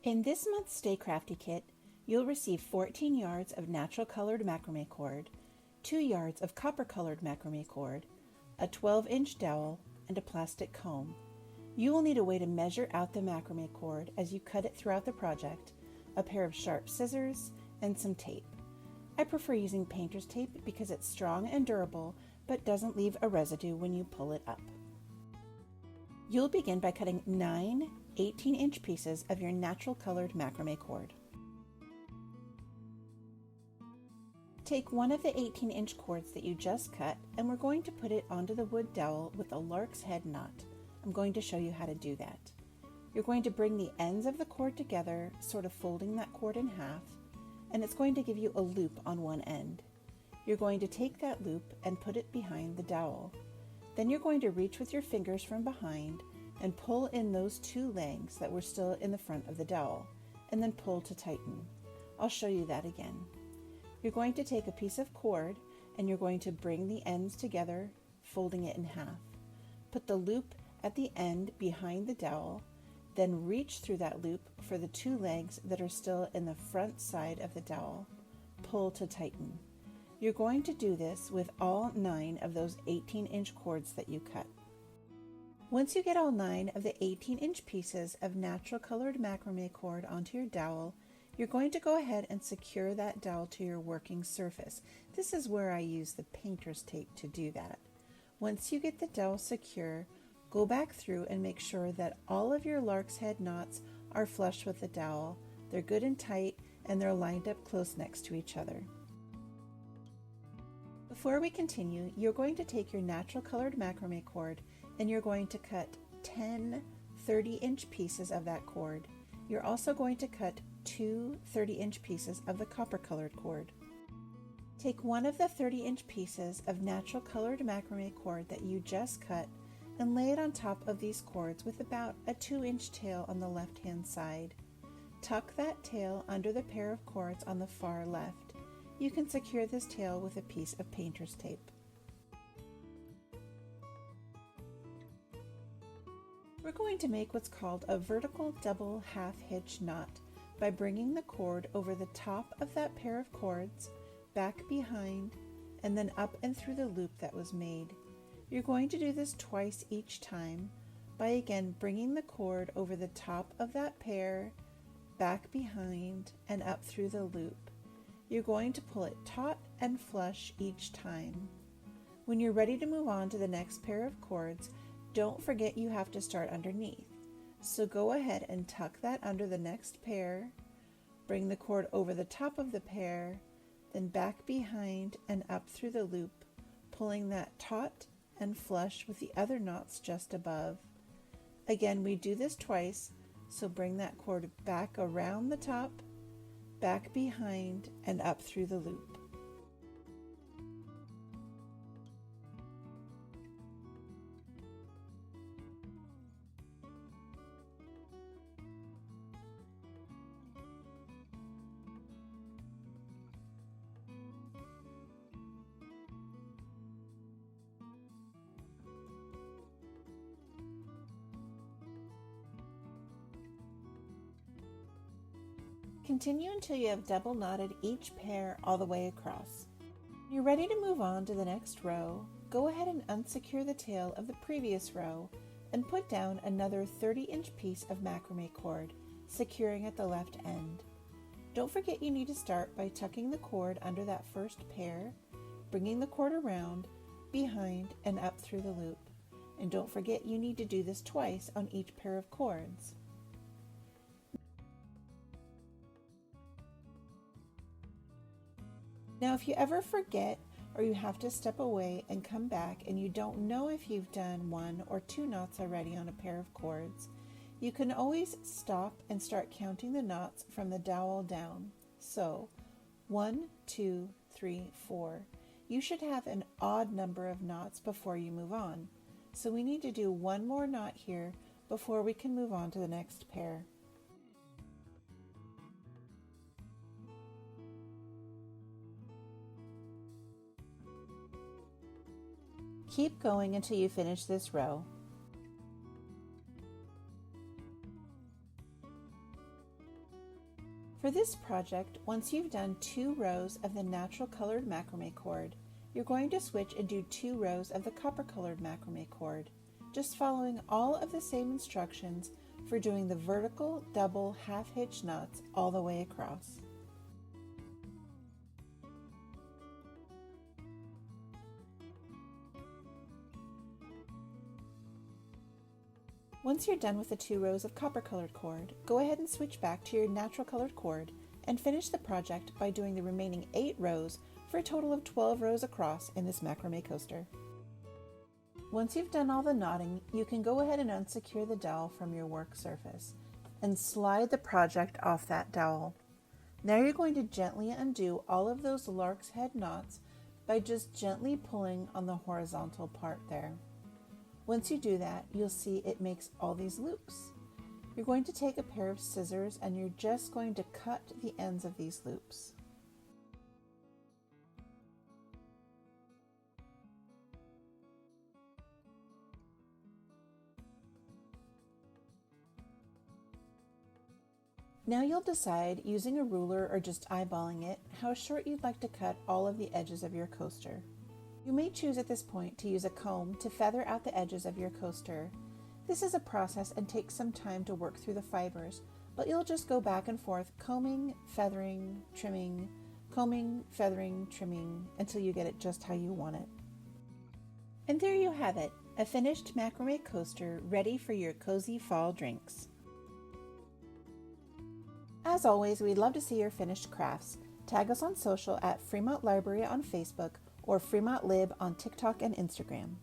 In this month's Stay Crafty kit, you'll receive 14 yards of natural colored macrame cord, 2 yards of copper colored macrame cord, a 12-inch dowel, and a plastic comb. You will need a way to measure out the macrame cord as you cut it throughout the project, a pair of sharp scissors, and some tape. I prefer using painter's tape because it's strong and durable but doesn't leave a residue when you pull it up. You'll begin by cutting 9 18-inch pieces of your natural colored macrame cord. Take one of the 18-inch cords that you just cut and we're going to put it onto the wood dowel with a lark's head knot. I'm going to show you how to do that. You're going to bring the ends of the cord together, sort of folding that cord in half, and it's going to give you a loop on one end. You're going to take that loop and put it behind the dowel. Then you're going to reach with your fingers from behind and pull in those 2 legs that were still in the front of the dowel, and then pull to tighten. I'll show you that again. You're going to take a piece of cord and you're going to bring the ends together, folding it in half. Put the loop at the end behind the dowel, then reach through that loop for the 2 legs that are still in the front side of the dowel. Pull to tighten. You're going to do this with all 9 of those 18-inch cords that you cut. Once you get all 9 of the 18-inch pieces of natural colored macrame cord onto your dowel, you're going to go ahead and secure that dowel to your working surface. This is where I use the painter's tape to do that. Once you get the dowel secure, go back through and make sure that all of your lark's head knots are flush with the dowel. They're good and tight and they're lined up close next to each other. Before we continue, you're going to take your natural colored macrame cord and you're going to cut 10 30-inch pieces of that cord. You're also going to cut 2 30-inch pieces of the copper colored cord. Take one of the 30-inch pieces of natural colored macrame cord that you just cut and lay it on top of these cords with about a 2-inch tail on the left-hand side. Tuck that tail under the pair of cords on the far left. You can secure this tail with a piece of painter's tape. We're going to make what's called a vertical double half hitch knot by bringing the cord over the top of that pair of cords, back behind, and then up and through the loop that was made. You're going to do this twice each time by again bringing the cord over the top of that pair, back behind, and up through the loop. You're going to pull it taut and flush each time. When you're ready to move on to the next pair of cords, don't forget you have to start underneath. So go ahead and tuck that under the next pair, bring the cord over the top of the pair, then back behind and up through the loop, pulling that taut and flush with the other knots just above. Again, we do this twice, so bring that cord back around the top, back behind, and up through the loop. Continue until you have double knotted each pair all the way across. When you're ready to move on to the next row, go ahead and unsecure the tail of the previous row and put down another 30-inch piece of macrame cord, securing at the left end. Don't forget you need to start by tucking the cord under that first pair, bringing the cord around, behind, and up through the loop. And don't forget you need to do this twice on each pair of cords. Now, if you ever forget or you have to step away and come back and you don't know if you've done 1 or 2 knots already on a pair of cords, you can always stop and start counting the knots from the dowel down. So 1, 2, 3, 4. You should have an odd number of knots before you move on. So we need to do 1 more knot here before we can move on to the next pair. Keep going until you finish this row. For this project, once you've done 2 rows of the natural colored macrame cord, you're going to switch and do 2 rows of the copper colored macrame cord, just following all of the same instructions for doing the vertical double half hitch knots all the way across. Once you're done with the 2 rows of copper colored cord, go ahead and switch back to your natural colored cord and finish the project by doing the remaining 8 rows for a total of 12 rows across in this macrame coaster. Once you've done all the knotting, you can go ahead and unsecure the dowel from your work surface and slide the project off that dowel. Now you're going to gently undo all of those lark's head knots by just gently pulling on the horizontal part there. Once you do that, you'll see it makes all these loops. You're going to take a pair of scissors and you're just going to cut the ends of these loops. Now you'll decide, using a ruler or just eyeballing it, how short you'd like to cut all of the edges of your coaster. You may choose at this point to use a comb to feather out the edges of your coaster. This is a process and takes some time to work through the fibers, but you'll just go back and forth combing, feathering, trimming, combing, feathering, trimming until you get it just how you want it. And there you have it, a finished macrame coaster ready for your cozy fall drinks. As always, we'd love to see your finished crafts. Tag us on social at Fremont Library on Facebook or Fremont Lib on TikTok and Instagram.